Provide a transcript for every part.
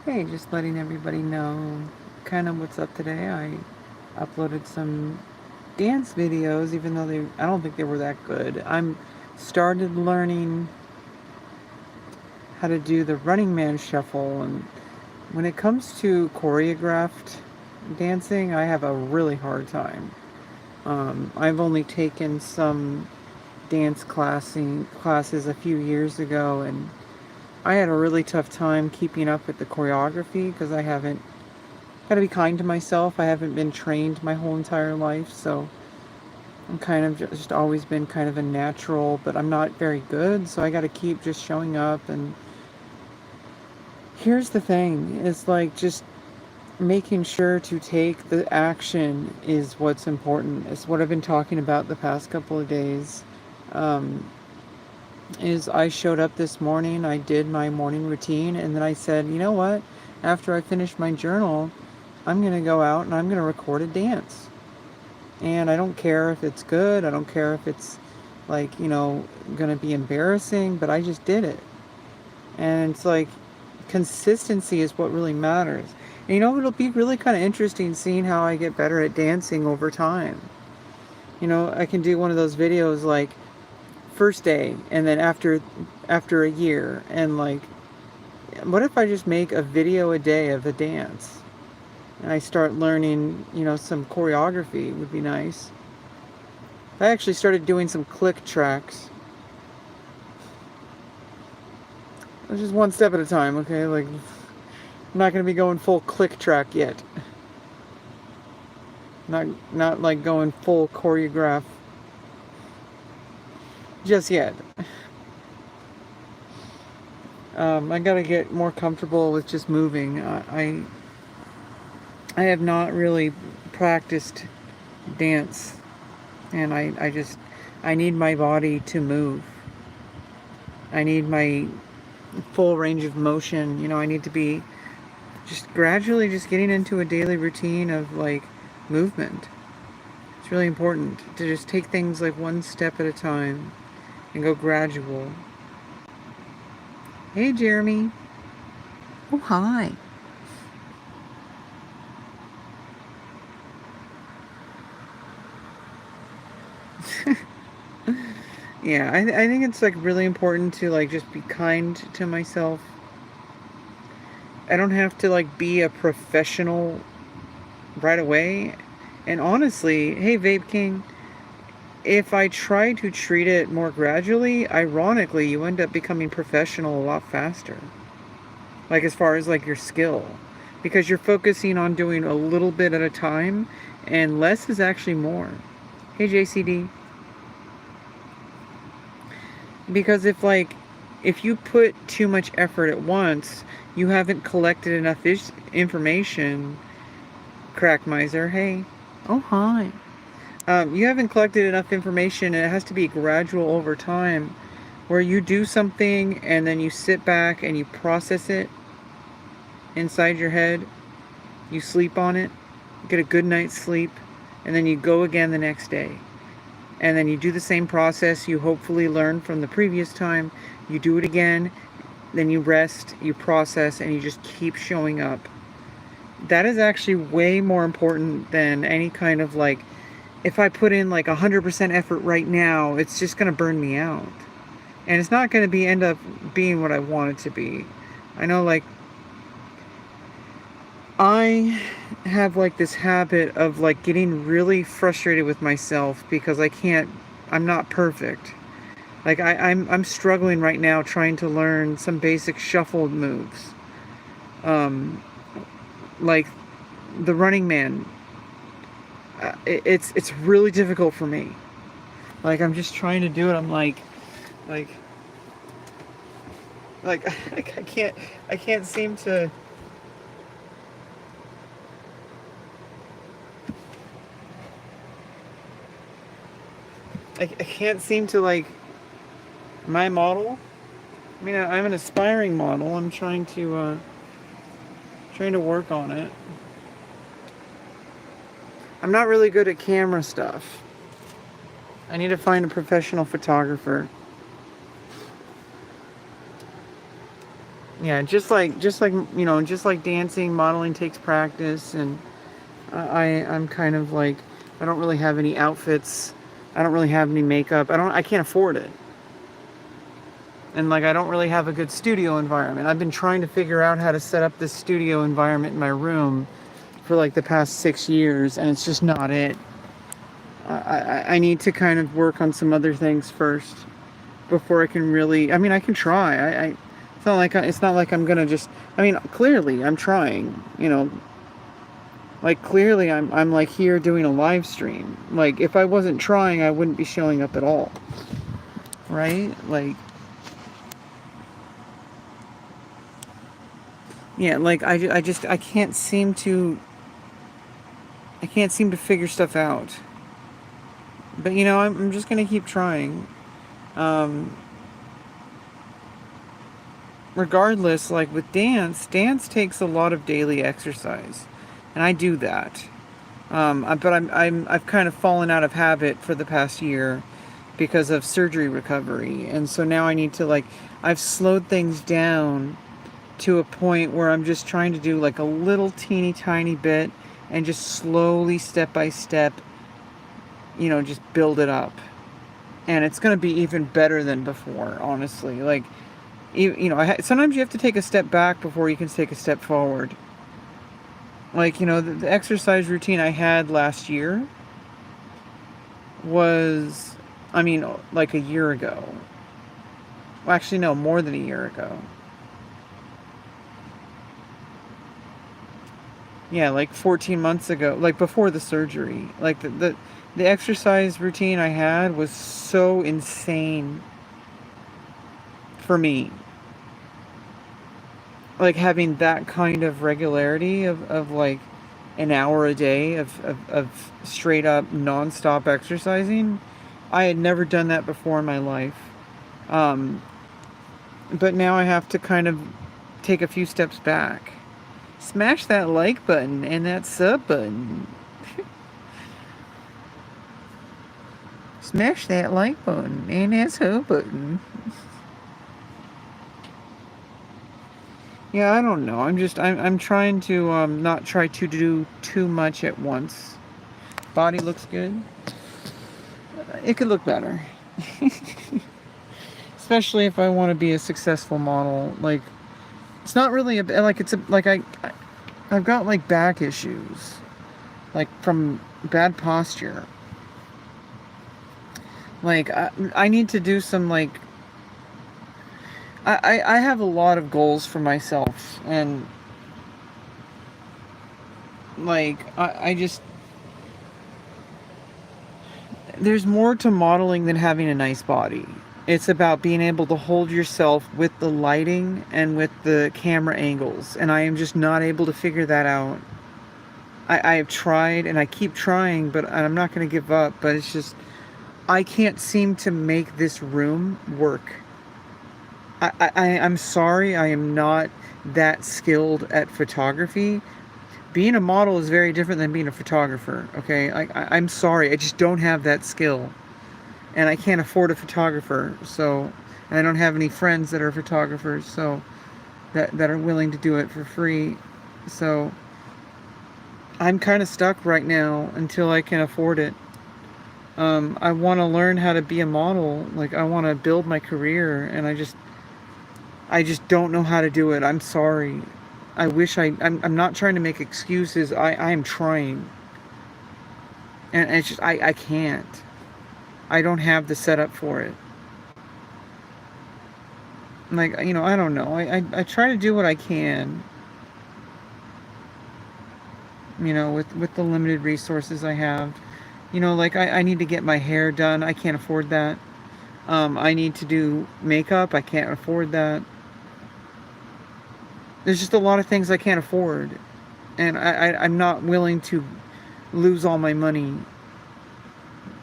Hey, just letting everybody know kind of what's up today. I uploaded some dance videos, even though I don't think they were that good. I'm started learning how to do the Running Man shuffle, and when it comes to choreographed dancing, I have a really hard time. I've only taken some classes a few years ago, and I had a really tough time keeping up with the choreography because I haven't gotta be kind to myself. I haven't been trained my whole entire life, so I'm kind of just always been kind of a natural, but I'm not very good, so I gotta keep just showing up. And here's the thing, it's like just making sure to take the action is what's important. It's what I've been talking about the past couple of days. Um, is I showed up this morning, I did my morning routine, and then I said, you know what? After I finish my journal, I'm going to go out and I'm going to record a dance. And I don't care if it's good, I don't care if it's like, going to be embarrassing, but I just did it. And it's like consistency is what really matters. And it'll be really kind of interesting seeing how I get better at dancing over time. I can do one of those videos like first day and then after a year, and like what if I just make a video a day of a dance and I start learning, some choreography would be nice. I actually started doing some click tracks. It's just one step at a time, okay? Like, I'm not going to be going full click track yet. Not like going full choreograph just yet. I got to get more comfortable with just moving. I have not really practiced dance, and I need my body to move. I need my full range of motion. I need to be just gradually just getting into a daily routine of like movement. It's really important to just take things like one step at a time and go gradual. Hey, Jeremy. Oh, hi. Yeah, I think it's like really important to like just be kind to myself. I don't have to like be a professional right away. And honestly, hey, Vape King, if I try to treat it more gradually, ironically, you end up becoming professional a lot faster. Like as far as like your skill, because you're focusing on doing a little bit at a time, and less is actually more. Hey, JCD. Because if you put too much effort at once, you haven't collected enough information. Crack miser, hey. Oh, hi. You haven't collected enough information, and it has to be gradual over time, where you do something and then you sit back and you process it inside your head. You sleep on it, get a good night's sleep, and then you go again the next day. And then you do the same process you hopefully learned from the previous time. You do it again, then you rest, you process, and you just keep showing up. That is actually way more important than any kind of like, if I put in like 100% effort right now, it's just going to burn me out. And it's not going to end up being what I want it to be. I know, like, I have like this habit of like getting really frustrated with myself because I'm not perfect. Like I'm struggling right now trying to learn some basic shuffled moves. Like the Running Man. It's really difficult for me. Like I'm just trying to do it. I'm like I can't seem to. I can't seem to like my model. I mean, I'm an aspiring model. I'm trying to work on it. I'm not really good at camera stuff. I need to find a professional photographer. Yeah, just like dancing, modeling takes practice, and I'm kind of like, I don't really have any outfits. I don't really have any makeup. I can't afford it. And like, I don't really have a good studio environment. I've been trying to figure out how to set up this studio environment in my room for like the past 6 years, and it's just not it. I need to kind of work on some other things first before I can really. I mean, I can try. It's not like I'm gonna just. I mean, clearly I'm trying. Like clearly I'm like here doing a live stream. Like if I wasn't trying, I wouldn't be showing up at all. Right? Like, yeah. Like I can't seem to figure stuff out. But I'm just gonna keep trying. Um, Regardless, like with dance takes a lot of daily exercise, and I do that. But I've kind of fallen out of habit for the past year because of surgery recovery, and so now I need to I've slowed things down to a point where I'm just trying to do like a little teeny tiny bit and just slowly, step by step, just build it up. And it's going to be even better than before, honestly. Like, sometimes you have to take a step back before you can take a step forward. Like, the exercise routine I had last year was, I mean, like a year ago. Well, actually, no, more than a year ago. Yeah, like 14 months ago, like before the surgery. Like the exercise routine I had was so insane for me. Like having that kind of regularity of like an hour a day of straight up nonstop exercising. I had never done that before in my life. Um, but now I have to kind of take a few steps back. Smash that like button and that sub button. Smash that like button and that sub button. Yeah, I don't know. I'm trying to not try to do too much at once. Body looks good. It could look better. Especially if I want to be a successful model. Like, it's not really I've got like back issues, like from bad posture. Like I need to do some like I have a lot of goals for myself, and like I just there's more to modeling than having a nice body. It's about being able to hold yourself with the lighting and with the camera angles, and I am just not able to figure that out. I have tried and I keep trying, but I'm not going to give up, but it's just I can't seem to make this room work. I'm sorry, I am not that skilled at photography. Being a model is very different than being a photographer, okay? I'm sorry, I just don't have that skill. And I can't afford a photographer, so... And I don't have any friends that are photographers, so... That are willing to do it for free. So... I'm kind of stuck right now until I can afford it. I want to learn how to be a model. Like, I want to build my career, and I just don't know how to do it. I'm sorry. I'm not trying to make excuses. I am trying. And it's just, I can't. I don't have the setup for it. Like, I don't know. I try to do what I can. With the limited resources I have. Like I need to get my hair done. I can't afford that. I need to do makeup. I can't afford that. There's just a lot of things I can't afford. And I'm not willing to lose all my money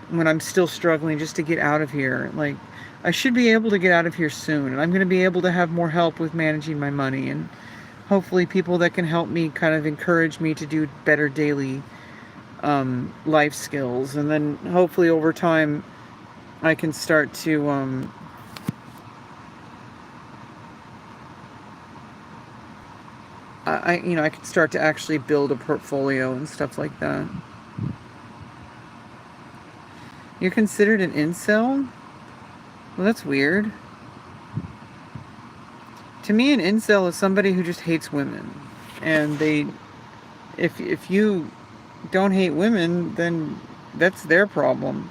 when I'm still struggling just to get out of here. Like, I should be able to get out of here soon. And I'm going to be able to have more help with managing my money. And hopefully people that can help me kind of encourage me to do better daily life skills. And then hopefully over time I can start to I could start to actually build a portfolio and stuff like that. You're considered an incel? Well, that's weird. To me, an incel is somebody who just hates women. And if you don't hate women, then that's their problem.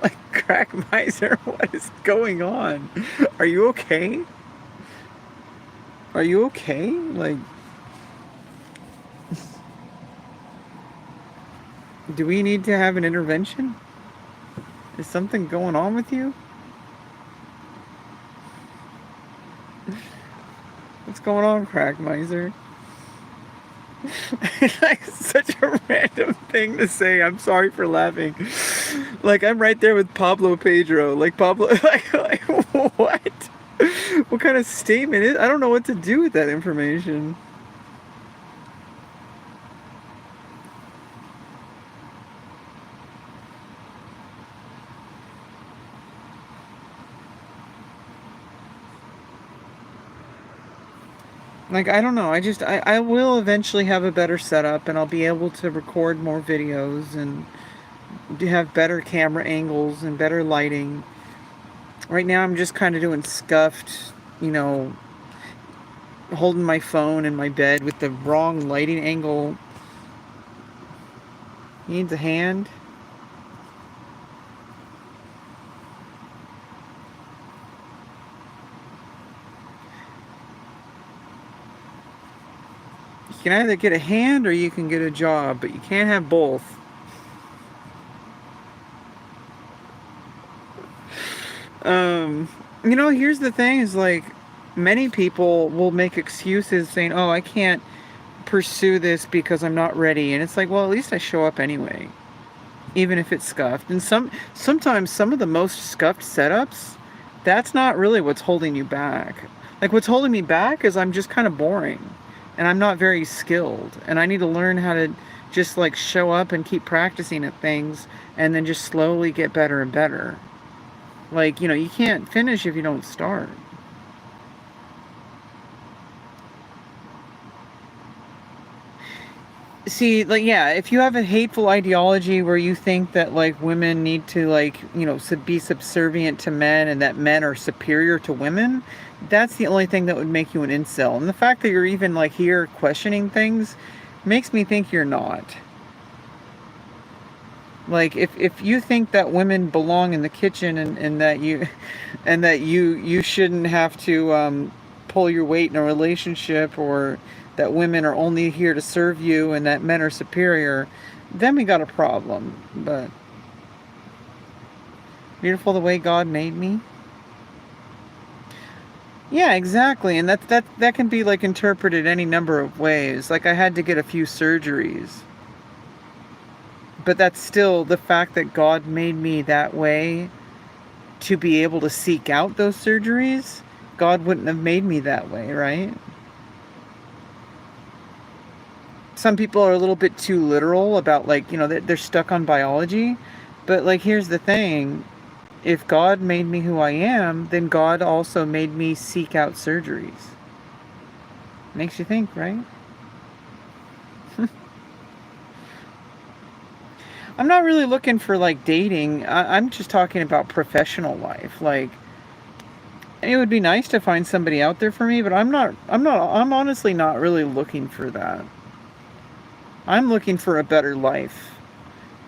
Like, crack miser, what is going on? Are you okay? Are you okay? Like, do we need to have an intervention? Is something going on with you? What's going on, crack miser? Like, such a random thing to say. I'm sorry for laughing. Like, I'm right there with Pablo Pedro. Like, Pablo, like what? What kind of statement is? I don't know what to do with that information. Like, I don't know. I will eventually have a better setup, and I'll be able to record more videos and have better camera angles and better lighting. Right now, I'm just kind of doing scuffed, holding my phone in my bed with the wrong lighting angle. He needs a hand. You can either get a hand or you can get a job, but you can't have both. Here's the thing is, like, many people will make excuses saying, oh, I can't pursue this because I'm not ready. And it's like, well, at least I show up anyway, even if it's scuffed. And sometimes some of the most scuffed setups, that's not really what's holding you back. Like, what's holding me back is I'm just kind of boring and I'm not very skilled, and I need to learn how to just, like, show up and keep practicing at things and then just slowly get better and better. Like, you can't finish if you don't start. See, like, yeah, if you have a hateful ideology where you think that, like, women need to, like, be subservient to men and that men are superior to women, that's the only thing that would make you an incel. And the fact that you're even, like, here questioning things makes me think you're not. Like, if you think that women belong in the kitchen and that you shouldn't have to pull your weight in a relationship, or that women are only here to serve you and that men are superior, then we got a problem. But beautiful the way God made me. Yeah, exactly. And that can be, like, interpreted any number of ways. Like, I had to get a few surgeries. But that's still the fact that God made me that way to be able to seek out those surgeries. God wouldn't have made me that way, right? Some people are a little bit too literal about, like, they're stuck on biology. But, like, here's the thing. If God made me who I am, then God also made me seek out surgeries. Makes you think, right? I'm not really looking for, like, dating. I'm just talking about professional life. Like, it would be nice to find somebody out there for me, but I'm honestly not really looking for that. I'm looking for a better life.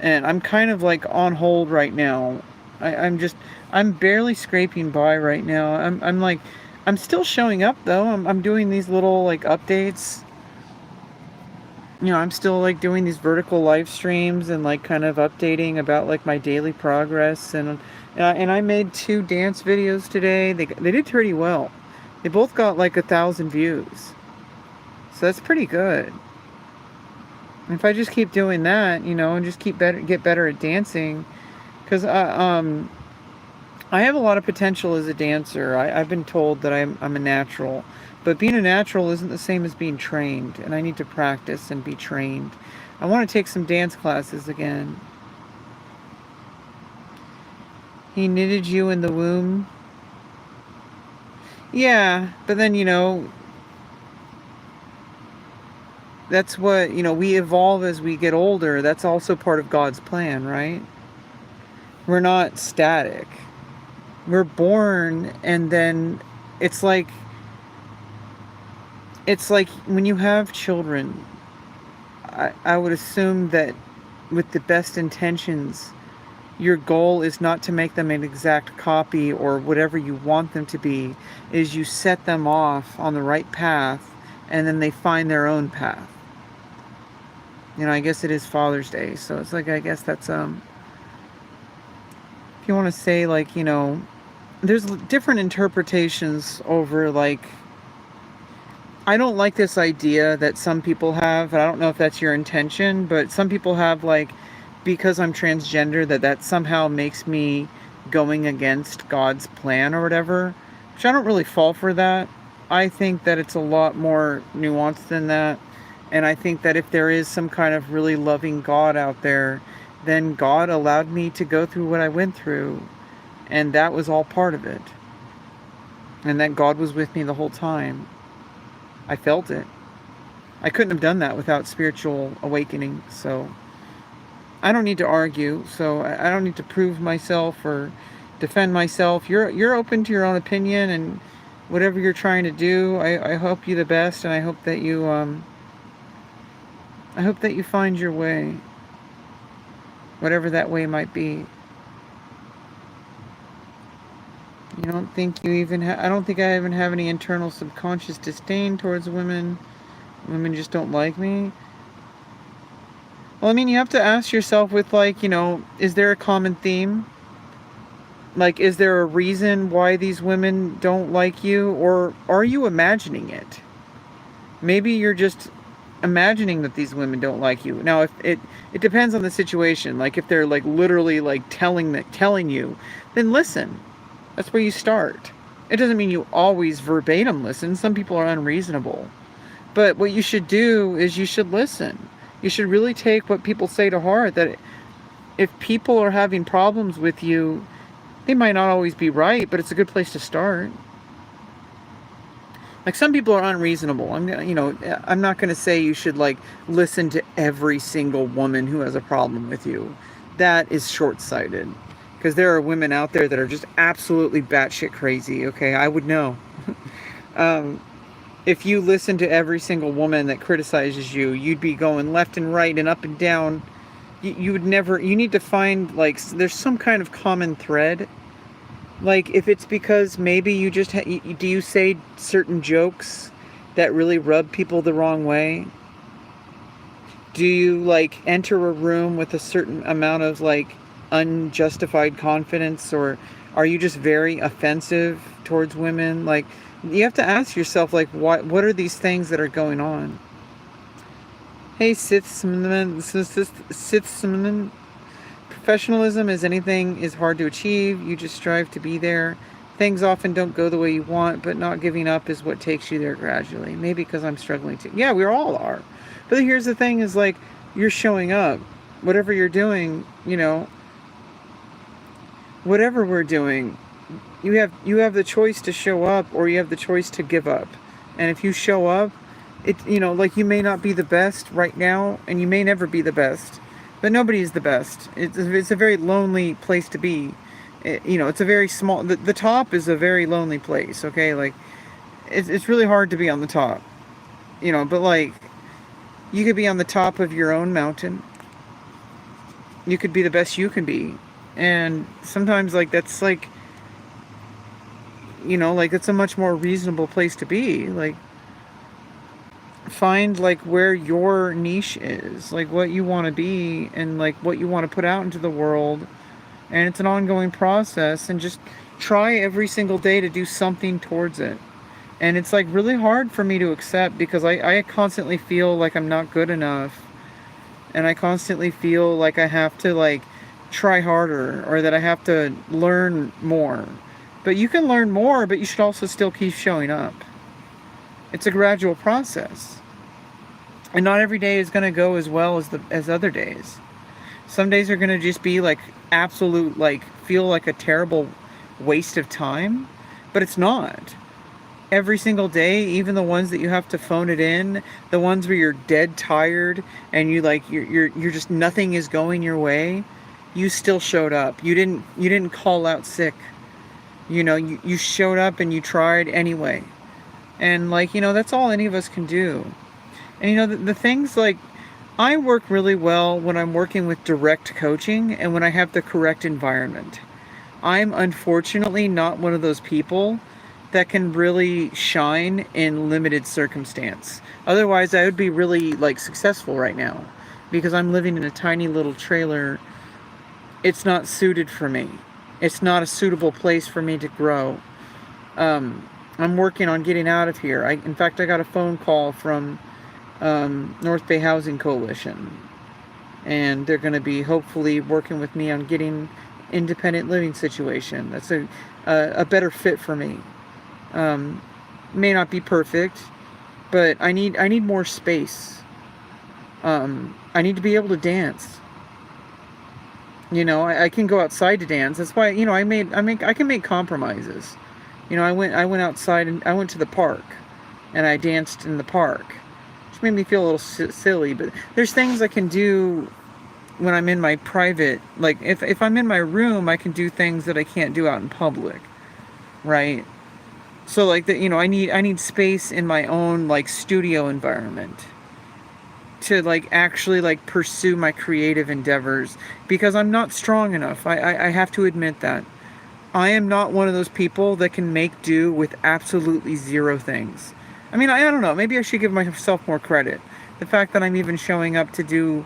And I'm kind of, like, on hold right now. I'm barely scraping by right now. I'm still showing up, though. I'm doing these little, like, updates. I'm still, like, doing these vertical live streams and, like, kind of updating about, like, my daily progress. And I made 2 dance videos today. They did pretty well. They both got, like, 1,000 views. So that's pretty good. And if I just keep doing that, and just get better at dancing, because I have a lot of potential as a dancer. I've been told that I'm a natural. But being a natural isn't the same as being trained, and I need to practice and be trained. I want to take some dance classes again. He knitted you in the womb. Yeah, but then, that's what, we evolve as we get older. That's also part of God's plan, right? We're not static. We're born, and then it's like when you have children, I would assume that with the best intentions, your goal is not to make them an exact copy or whatever you want them to be, is you set them off on the right path, and then they find their own path. I guess it is Father's Day, so it's like, I guess that's, if you want to say, like, there's different interpretations over, like, I don't like this idea that some people have, and I don't know if that's your intention, but some people have, like, because I'm transgender, that somehow makes me going against God's plan or whatever, which I don't really fall for that. I think that it's a lot more nuanced than that, and I think that if there is some kind of really loving God out there, then God allowed me to go through what I went through, and that was all part of it, and that God was with me the whole time. I felt it. I couldn't have done that without spiritual awakening, so I don't need to argue, so I don't need to prove myself or defend myself. You're open to your own opinion, and whatever you're trying to do, I hope you the best, and I hope that you find your way, whatever that way might be. I don't think I even have any internal subconscious disdain towards women. Women just don't like me. Well, I mean, you have to ask yourself with, like, is there a common theme? Like, is there a reason why these women don't like you? Or are you imagining it? Maybe you're just imagining that these women don't like you. Now, if it depends on the situation. Like, if they're, like, literally, like, telling you, then listen. That's where you start. It doesn't mean you always verbatim listen. Some people are unreasonable. But what you should do is you should listen. You should really take what people say to heart, that if people are having problems with you, they might not always be right, but it's a good place to start. Like, some people are unreasonable. I'm not going to say you should, like, listen to every single woman who has a problem with you. That is short-sighted. Because there are women out there that are just absolutely batshit crazy, okay? I would know. If you listen to every single woman that criticizes you, you'd be going left and right and up and down. You would never... You need to find, like, there's some kind of common thread. Like, if it's because maybe you just... do you say certain jokes that really rub people the wrong way? Do you, like, enter a room with a certain amount of, like, unjustified confidence, or are you just very offensive towards women? Like, you have to ask yourself, like, what are these things that are going on? Hey, Sithsman, professionalism is hard to achieve. You just strive to be there. Things often don't go the way you want, but not giving up is what takes you there gradually. Maybe because I'm struggling to. Yeah, we all are. But here's the thing, is, like, you're showing up. Whatever you're doing, whatever we're doing, you have the choice to show up, or you have the choice to give up. And if you show up, like, you may not be the best right now, and you may never be the best, but nobody is the best. It's a very lonely place to be. It's a very small... The top is a very lonely place, okay? Like, it's really hard to be on the top. But, like, you could be on the top of your own mountain. You could be the best you can be. And sometimes, like, that's, like, like, it's a much more reasonable place to be. Like, find, like, where your niche is, like, what you want to be, and, like, what you want to put out into the world. And it's an ongoing process, and just try every single day to do something towards it. And it's, like, really hard for me to accept, because I constantly feel like I'm not good enough, and I constantly feel like I have to, like, try harder, or that I have to learn more. But you can learn more, but you should also still keep showing up. It's a gradual process, and not every day is going to go as well as other days. Some days are going to just be like absolute, like feel like a terrible waste of time, but it's not. Every single day, even the ones that you have to phone it in, the ones where you're dead tired and you're just nothing is going your way, you still showed up. You didn't call out sick. You showed up and you tried anyway. And that's all any of us can do. And the things like I work really well when I'm working with direct coaching and when I have the correct environment. I'm unfortunately not one of those people that can really shine in limited circumstance. Otherwise, I would be really successful right now because I'm living in a tiny little trailer. It's not suited for me. It's not a suitable place for me to grow. I'm working on getting out of here. In fact, I got a phone call from North Bay Housing Coalition, and they're going to be hopefully working with me on getting independent living situation. That's a better fit for me. May not be perfect, but I need more space. I need to be able to dance. I can go outside to dance. That's why I can make compromises. I went outside and I went to the park, and I danced in the park, which made me feel a little silly. But there's things I can do when I'm in my private. Like if I'm in my room, I can do things that I can't do out in public, right? So I need space in my own studio environment to actually pursue my creative endeavors, because I'm not strong enough. I have to admit that. I am not one of those people that can make do with absolutely zero things. I mean, I don't know. Maybe I should give myself more credit. The fact that I'm even showing up to do,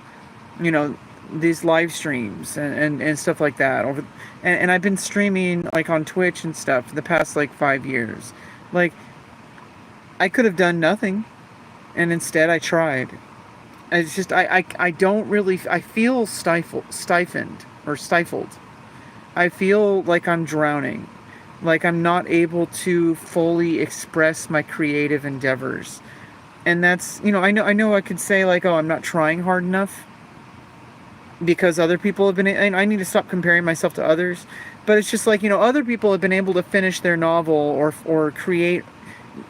these live streams and stuff like that. And I've been streaming on Twitch and stuff for the past 5 years. I could have done nothing, and instead I tried. It's just I don't really, I feel stifled. I feel like I'm drowning, like I'm not able to fully express my creative endeavors. And that's, I know I could say oh, I'm not trying hard enough because other people have been, and I need to stop comparing myself to others. But it's just other people have been able to finish their novel or create,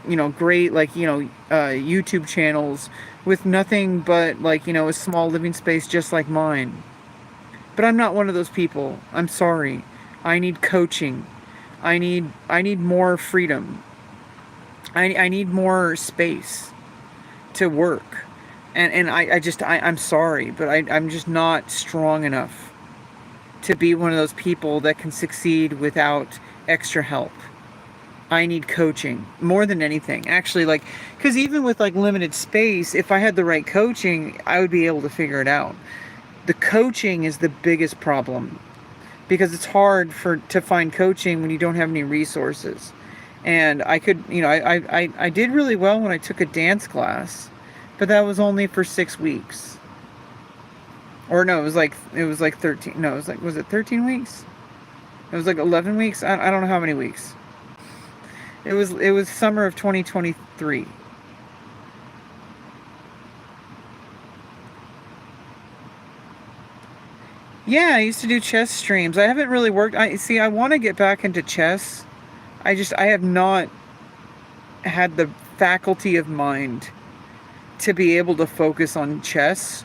great YouTube channels with nothing but a small living space just like mine. But I'm not one of those people. I'm sorry. I need coaching. I need more freedom. I need more space to work. And I'm sorry, but I'm just not strong enough to be one of those people that can succeed without extra help. I need coaching more than anything. Actually, because even with limited space, if I had the right coaching, I would be able to figure it out. The coaching is the biggest problem, because it's hard to find coaching when you don't have any resources. And I could, I did really well when I took a dance class, but that was only for 6 weeks. Or no, it was like 13. No, was it 13 weeks? It was 11 weeks. I don't know how many weeks. It was summer of 2023. Yeah, I used to do chess streams. I haven't really worked. I want to get back into chess. I have not had the faculty of mind to be able to focus on chess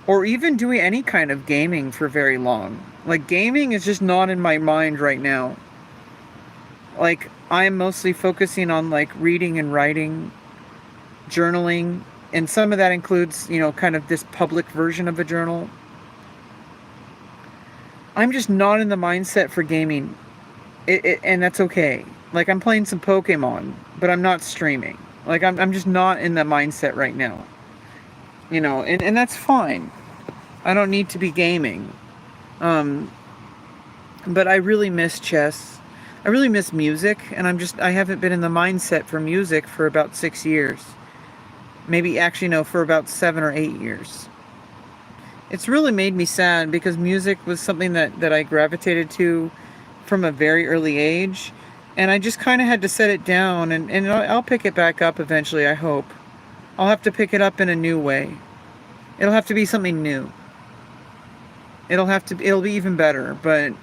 or even doing any kind of gaming for very long. Gaming is just not in my mind right now. I'm mostly focusing on reading and writing, journaling, and some of that includes, kind of this public version of a journal. I'm just not in the mindset for gaming. And that's okay. I'm playing some Pokemon, but I'm not streaming. I'm just not in that mindset right now. And that's fine. I don't need to be gaming. But I really miss chess. I really miss music, and I haven't been in the mindset for music for about 6 years. Maybe actually no, for about 7 or 8 years. It's really made me sad because music was something that I gravitated to from a very early age, and I just kind of had to set it down, and I'll pick it back up eventually, I hope. I'll have to pick it up in a new way. It'll have to be something new. It'll be even better, but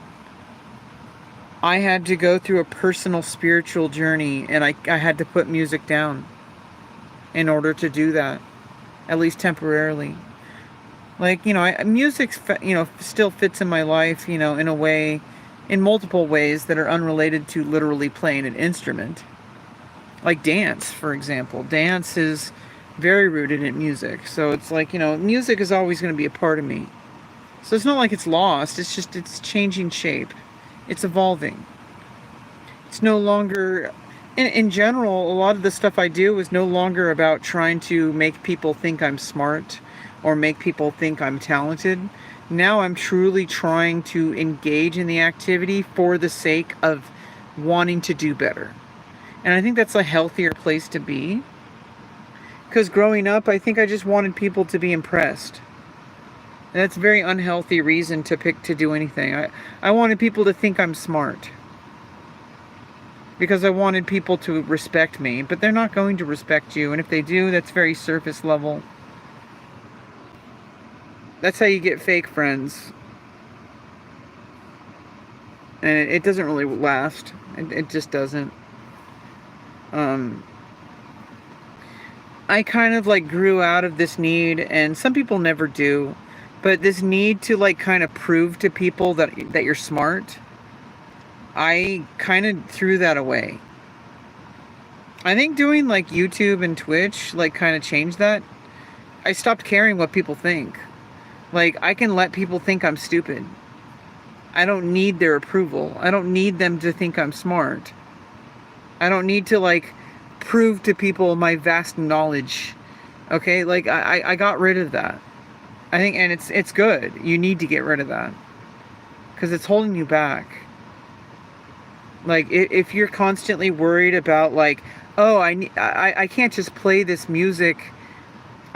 I had to go through a personal spiritual journey, and I had to put music down in order to do that, at least temporarily. Like, music, still fits in my life, in a way, in multiple ways that are unrelated to literally playing an instrument. Like dance, for example. Dance is very rooted in music. So it's like, music is always going to be a part of me. So it's not like it's lost. It's just, it's changing shape. It's evolving. It's no longer, in general, a lot of the stuff I do is no longer about trying to make people think I'm smart or make people think I'm talented. Now I'm truly trying to engage in the activity for the sake of wanting to do better. And I think that's a healthier place to be. Because growing up, I think I just wanted people to be impressed. And that's a very unhealthy reason to pick to do anything. I wanted people to think I'm smart. Because I wanted people to respect me. But they're not going to respect you. And if they do, that's very surface level. That's how you get fake friends. And it doesn't really last. It just doesn't. I kind of like grew out of this need, and some people never do, but this need to like kind of prove to people that you're smart, I kind of threw that away. I think doing like YouTube and Twitch like kind of changed that. I stopped caring what people think. Like, I can let people think I'm stupid. I don't need their approval. I don't need them to think I'm smart. I don't need to like prove to people my vast knowledge. Okay, like I got rid of that. I think, and it's good. You need to get rid of that because it's holding you back. Like, if you're constantly worried about like, oh, I can't just play this music.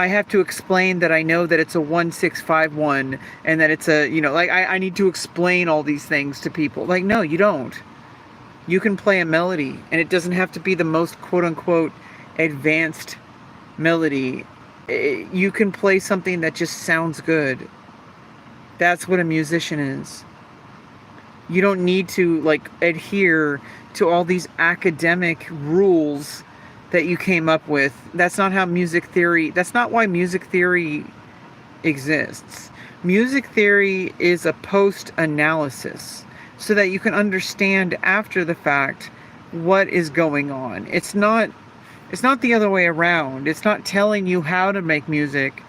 I have to explain that I know that it's a 1-6-5-1 and that it's a, like I need to explain all these things to people. Like, no, you don't. You can play a melody, and it doesn't have to be the most quote-unquote advanced melody. You can play something that just sounds good. That's what a musician is. You don't need to like adhere to all these academic rules that you came up with. That's not how music theory, that's not why music theory exists. Music theory is a post-analysis so that you can understand after the fact what is going on. It's not the other way around. It's not telling you how to make music.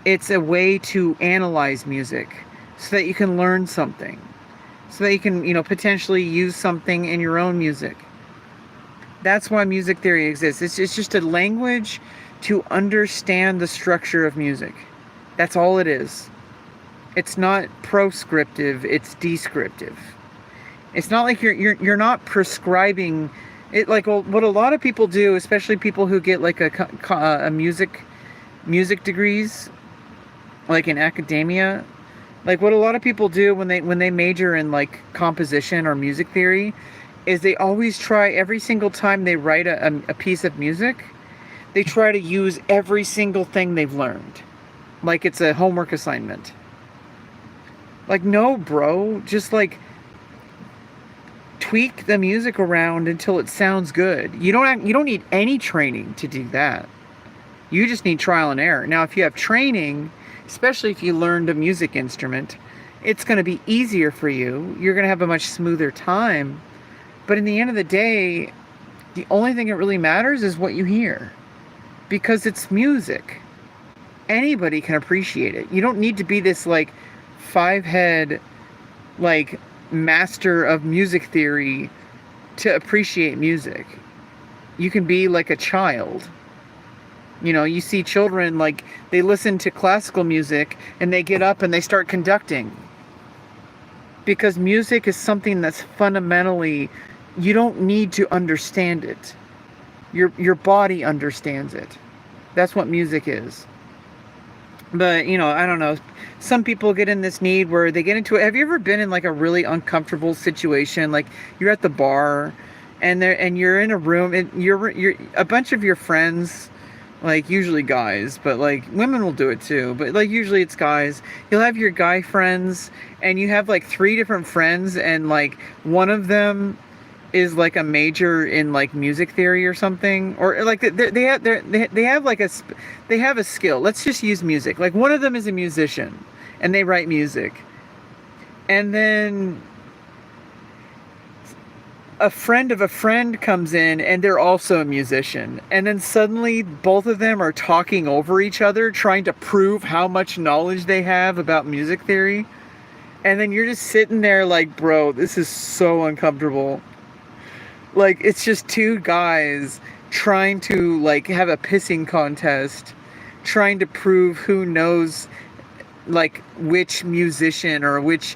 It's a way to analyze music so that you can learn something. So that you can, potentially use something in your own music. That's why music theory exists. It's just a language to understand the structure of music. That's all it is. It's not proscriptive, it's descriptive. It's not like you're not prescribing it. Like what a lot of people do, especially people who get like a music degrees, like in academia. Like what a lot of people do when they major in like composition or music theory is they always try, every single time they write a piece of music, they try to use every single thing they've learned. Like it's a homework assignment. Like, no, bro, just like tweak the music around until it sounds good. You don't need any training to do that. You just need trial and error. Now, if you have training, especially if you learned a music instrument, it's going to be easier for you. You're going to have a much smoother time. But in the end of the day, the only thing that really matters is what you hear. Because it's music. Anybody can appreciate it. You don't need to be this like 5-head like master of music theory to appreciate music. You can be like a child. You see children, like, they listen to classical music and they get up and they start conducting. Because music is something that's fundamentally, you don't need to understand it. Your body understands it. That's what music is. But, I don't know. Some people get in this need where they get into it. Have you ever been in like a really uncomfortable situation? Like you're at the bar and you're in a room and you're a bunch of your friends Like, usually guys, but like women will do it too, but like usually it's guys. You'll have your guy friends, and you have like three different friends, and like one of them is like a major in like music theory or something, or like they have like they have a skill. Let's just use music. Like, one of them is a musician and they write music, and then a friend of a friend comes in and they're also a musician, and then suddenly both of them are talking over each other, trying to prove how much knowledge they have about music theory. And then you're just sitting there like, bro, this is so uncomfortable. Like, it's just two guys trying to like have a pissing contest, trying to prove who knows like which musician or which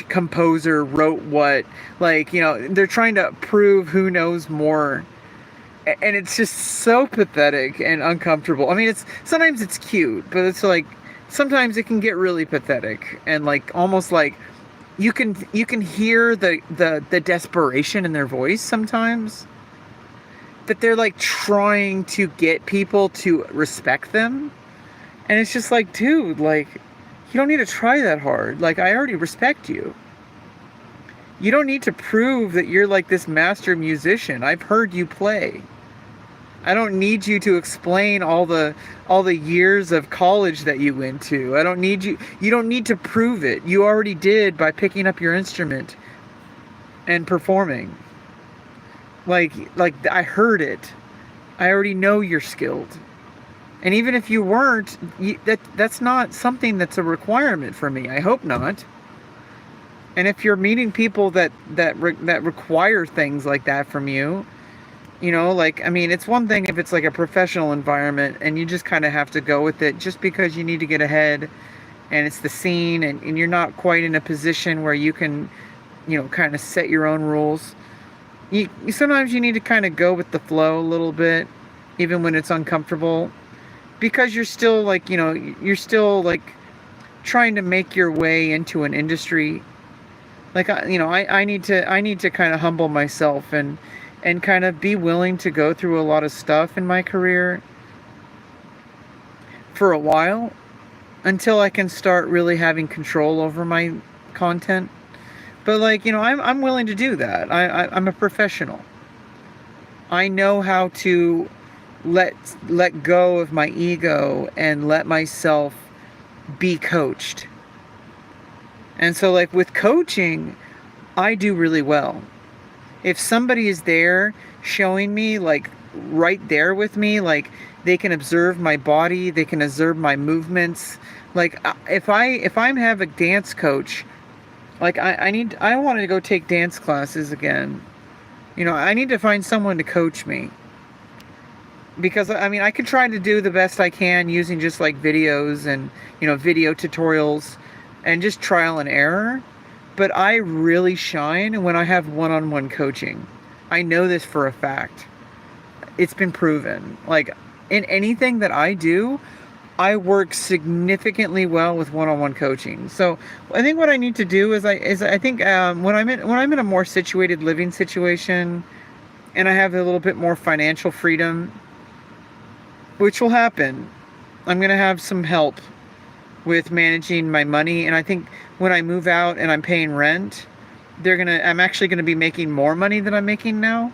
composer wrote what. Like, they're trying to prove who knows more. And it's just so pathetic and uncomfortable. I mean, sometimes it's cute, but it's like sometimes it can get really pathetic, and like almost like you can hear the desperation in their voice sometimes, that they're like trying to get people to respect them. And it's just like, dude, like, you don't need to try that hard. Like, I already respect you. You don't need to prove that you're like this master musician. I've heard you play. I don't need you to explain all the years of college that you went to. I don't need you. You don't need to prove it. You already did by picking up your instrument and performing. Like I heard it. I already know you're skilled. And even if you weren't, that's not something that's a requirement for me. I hope not. And if you're meeting people that require things like that from you, like, I mean, it's one thing if it's like a professional environment and you just kind of have to go with it just because you need to get ahead and it's the scene, and you're not quite in a position where you can, kind of set your own rules. Sometimes you need to kind of go with the flow a little bit, even when it's uncomfortable. Because you're still like, you're still like trying to make your way into an industry. Like, I need to kind of humble myself and kind of be willing to go through a lot of stuff in my career for a while, until I can start really having control over my content. But like, I'm willing to do that. I'm a professional. I know how to let go of my ego and let myself be coached. And so like with coaching, I do really well. If somebody is there showing me, like right there with me, like they can observe my body, they can observe my movements. Like if I have a dance coach, like I wanted to go take dance classes again. I need to find someone to coach me. Because, I mean, I could try to do the best I can using just like videos and, video tutorials and just trial and error. But I really shine when I have one-on-one coaching. I know this for a fact. It's been proven. Like, in anything that I do, I work significantly well with one-on-one coaching. So I think what I need to do is I think when I'm in a more situated living situation and I have a little bit more financial freedom, which will happen, I'm going to have some help with managing my money. And I think when I move out and I'm paying rent, I'm actually going to be making more money than I'm making now.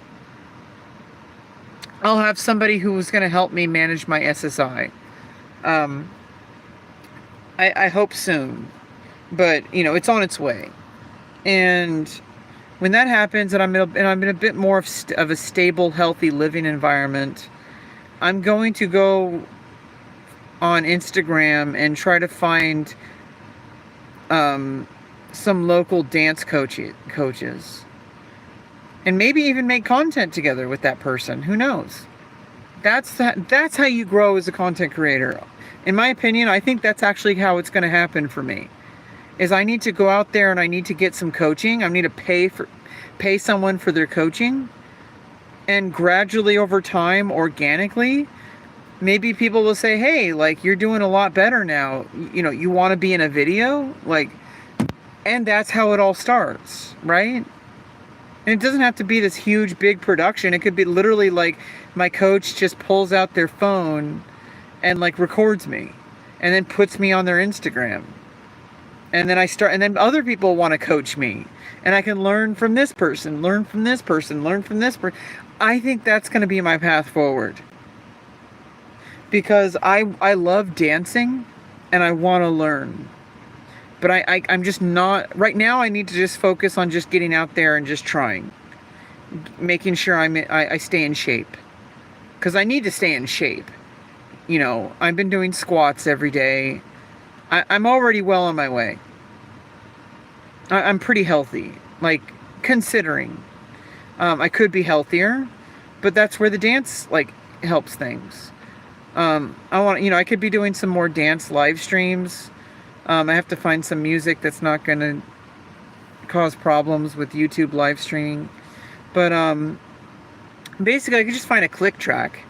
I'll have somebody who's going to help me manage my SSI. I hope soon, but it's on its way. And when that happens, and I'm in a bit more of a stable, healthy living environment, I'm going to go on Instagram and try to find some local dance coaches. And maybe even make content together with that person. Who knows? That's how you grow as a content creator. In my opinion, I think that's actually how it's going to happen for me. Is I need to go out there and I need to get some coaching. I need to pay someone for their coaching. And gradually over time, organically, maybe people will say, hey, like, you're doing a lot better now. You want to be in a video? Like, and that's how it all starts, right? And it doesn't have to be this huge, big production. It could be literally like my coach just pulls out their phone and like records me and then puts me on their Instagram. And then and then other people want to coach me. And I can learn from this person, learn from this person, learn from this person. I think that's going to be my path forward. Because I love dancing and I want to learn. But I'm just not, right now I need to just focus on just getting out there and just trying. Making sure I stay in shape. Because I need to stay in shape. You know, I've been doing squats every day. I'm already well on my way. I'm pretty healthy, like, considering. I could be healthier, but that's where the dance, like, helps things. I could be doing some more dance live streams. I have to find some music that's not going to cause problems with YouTube live streaming. But, basically, I could just find a click track.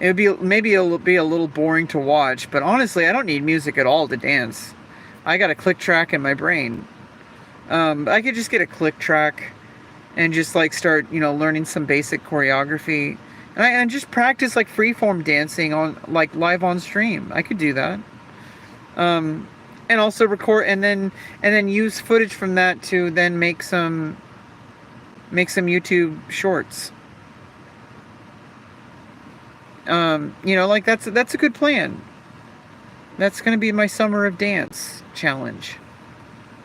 Maybe it'll be a little boring to watch, but honestly, I don't need music at all to dance. I got a click track in my brain. I could just get a click track and just like start, learning some basic choreography, and just practice like freeform dancing on like live on stream. I could do that. And also record and then use footage from that to then make some YouTube shorts. Like that's a good plan. That's going to be my summer of dance challenge.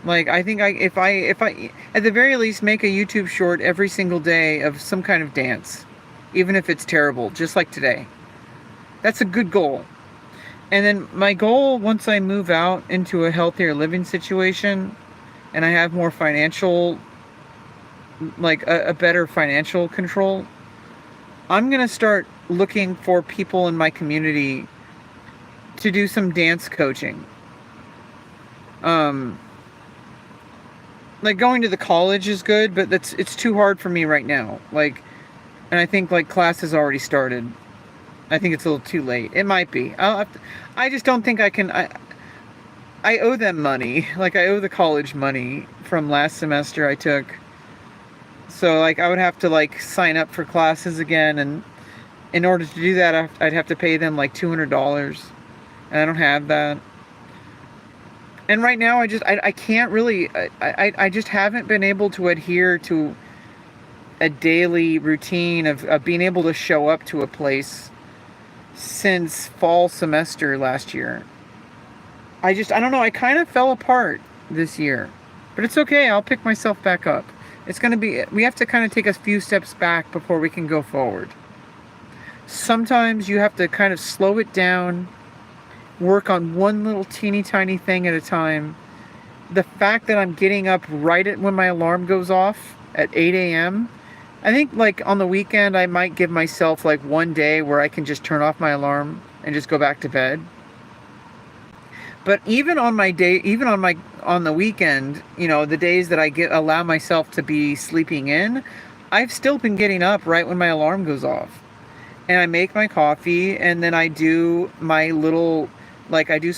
Like, I think if I at the very least make a YouTube short every single day of some kind of dance, even if it's terrible, just like today. That's a good goal. And then my goal, once I move out into a healthier living situation and I have more financial, like a better financial control, I'm going to start looking for people in my community to do some dance coaching. Like going to the college is good, but it's too hard for me right now. Like, and I think like class has already started. I think it's a little too late. It might be. I just don't think I can. I owe them money. Like I owe the college money from last semester I took. So like I would have to like sign up for classes again, and in order to do that, I'd have to pay them like $200, and I don't have that. And right now, I can't really, I just haven't been able to adhere to a daily routine of being able to show up to a place since fall semester last year. I don't know, I kind of fell apart this year. But it's okay, I'll pick myself back up. We have to kind of take a few steps back before we can go forward. Sometimes you have to kind of slow it down, work on one little teeny tiny thing at a time. The fact that I'm getting up right when my alarm goes off at 8 a.m., I think like on the weekend I might give myself like one day where I can just turn off my alarm and just go back to bed. But even on the weekend, the days that I allow myself to be sleeping in, I've still been getting up right when my alarm goes off. And I make my coffee, and then I do my little, like I do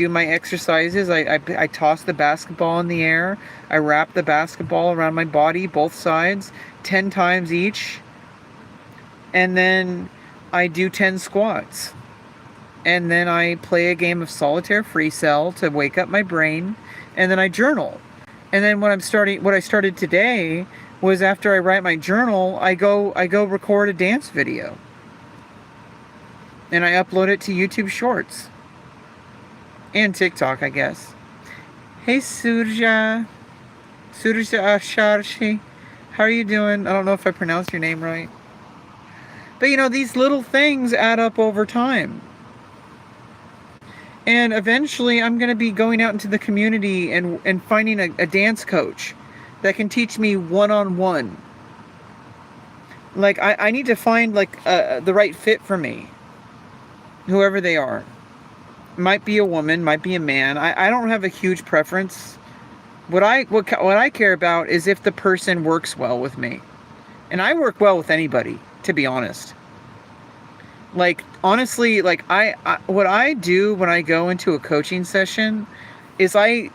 my exercises. I toss the basketball in the air. I wrap the basketball around my body, both sides, 10 times each. And then I do 10 squats. And then I play a game of solitaire free cell to wake up my brain. And then I journal. And then what I started today was after I write my journal, I go record a dance video. And I upload it to YouTube Shorts. And TikTok, I guess. Hey, Surja Asharshi. How are you doing? I don't know if I pronounced your name right. But these little things add up over time. And eventually I'm going to be going out into the community and finding a dance coach that can teach me one-on-one. Like, I need to find like the right fit for me. Whoever they are. Might be a woman, might be a man. I don't have a huge preference. What I care about is if the person works well with me. And I work well with anybody, to be honest. Like, honestly, like what I do when I go into a coaching session is I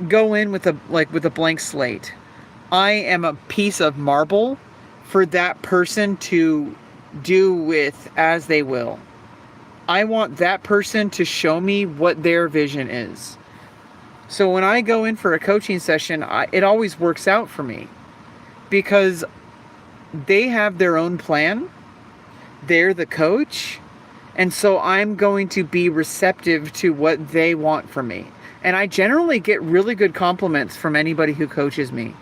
go in with a blank slate. I am a piece of marble for that person to do with as they will. I want that person to show me what their vision is. So when I go in for a coaching session, it always works out for me because they have their own plan. They're the coach. And so I'm going to be receptive to what they want from me. And I generally get really good compliments from anybody who coaches me.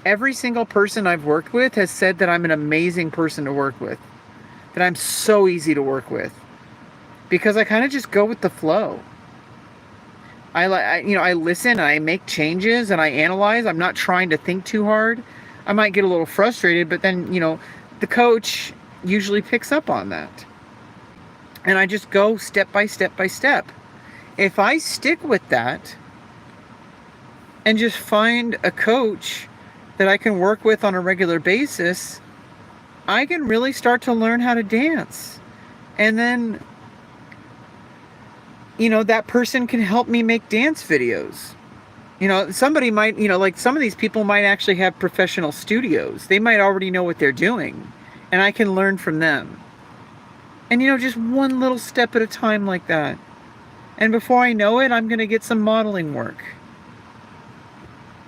Every single person I've worked with has said that I'm an amazing person to work with, that I'm so easy to work with, because I kind of just go with the flow. I listen, I make changes, and I analyze. I'm not trying to think too hard. I might get a little frustrated, but then, the coach usually picks up on that. And I just go step by step by step. If I stick with that and just find a coach that I can work with on a regular basis, I can really start to learn how to dance. And then, that person can help me make dance videos. Somebody might, like some of these people might actually have professional studios. They might already know what they're doing, and I can learn from them. And, just one little step at a time like that. And before I know it, I'm going to get some modeling work.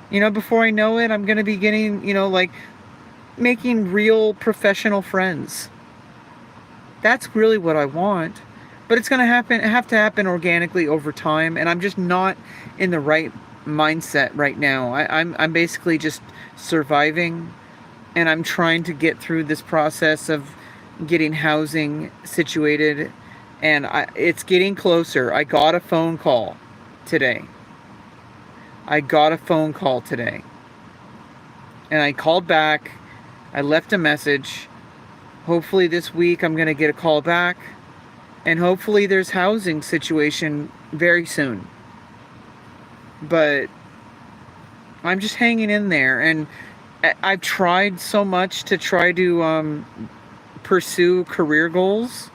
Before I know it, I'm going to be getting, making real professional friends. That's really what I want. But it's going to have to happen organically over time. And I'm just not in the right mindset right now. I'm basically just surviving. And I'm trying to get through this process of getting housing situated. And it's getting closer. I got a phone call today. And I called back. I left a message. Hopefully this week I'm going to get a call back. And hopefully there's housing situation very soon. But I'm just hanging in there. And I've tried so much to try to pursue career goals.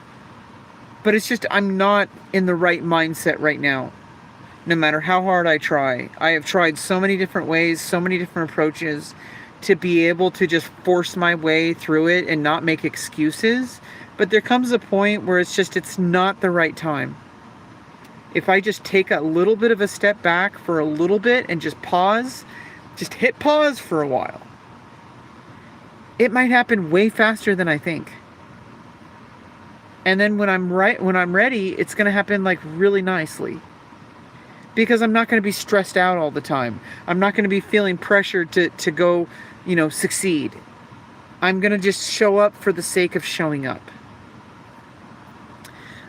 But it's just I'm not in the right mindset right now. No matter how hard I try. I have tried so many different ways, so many different approaches to be able to just force my way through it and not make excuses. But there comes a point where it's not the right time. If I just take a little bit of a step back for a little bit and just pause, just hit pause for a while, it might happen way faster than I think. And then when I'm ready, it's going to happen like really nicely. Because I'm not going to be stressed out all the time. I'm not going to be feeling pressured to go, succeed. I'm going to just show up for the sake of showing up.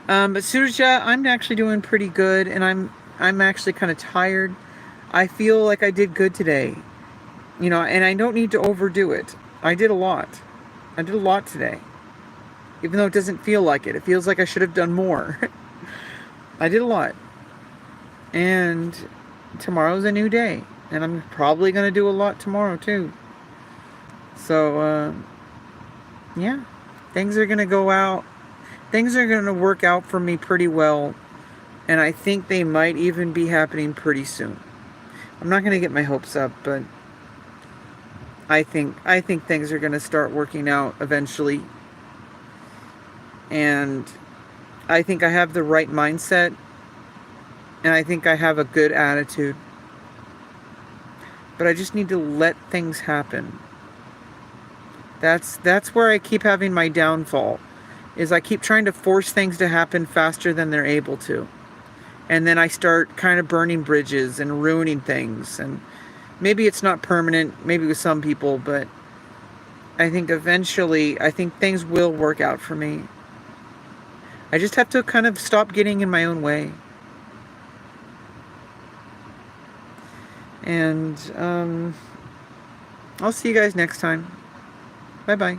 But Surja, I'm actually doing pretty good, and I'm actually kind of tired. I feel like I did good today. And I don't need to overdo it. I did a lot. Today. Even though it doesn't feel like it. It feels like I should have done more. I did a lot. And tomorrow's a new day. And I'm probably going to do a lot tomorrow, too. So, yeah. Things are going to go out. Things are going to work out for me pretty well. And I think they might even be happening pretty soon. I'm not going to get my hopes up, but I think things are going to start working out eventually. And I think I have the right mindset. And I think I have a good attitude. But I just need to let things happen. That's where I keep having my downfall. Is I keep trying to force things to happen faster than they're able to. And then I start kind of burning bridges and ruining things. And maybe it's not permanent, maybe with some people, but I think eventually, things will work out for me. I just have to kind of stop getting in my own way. And I'll see you guys next time. Bye-bye.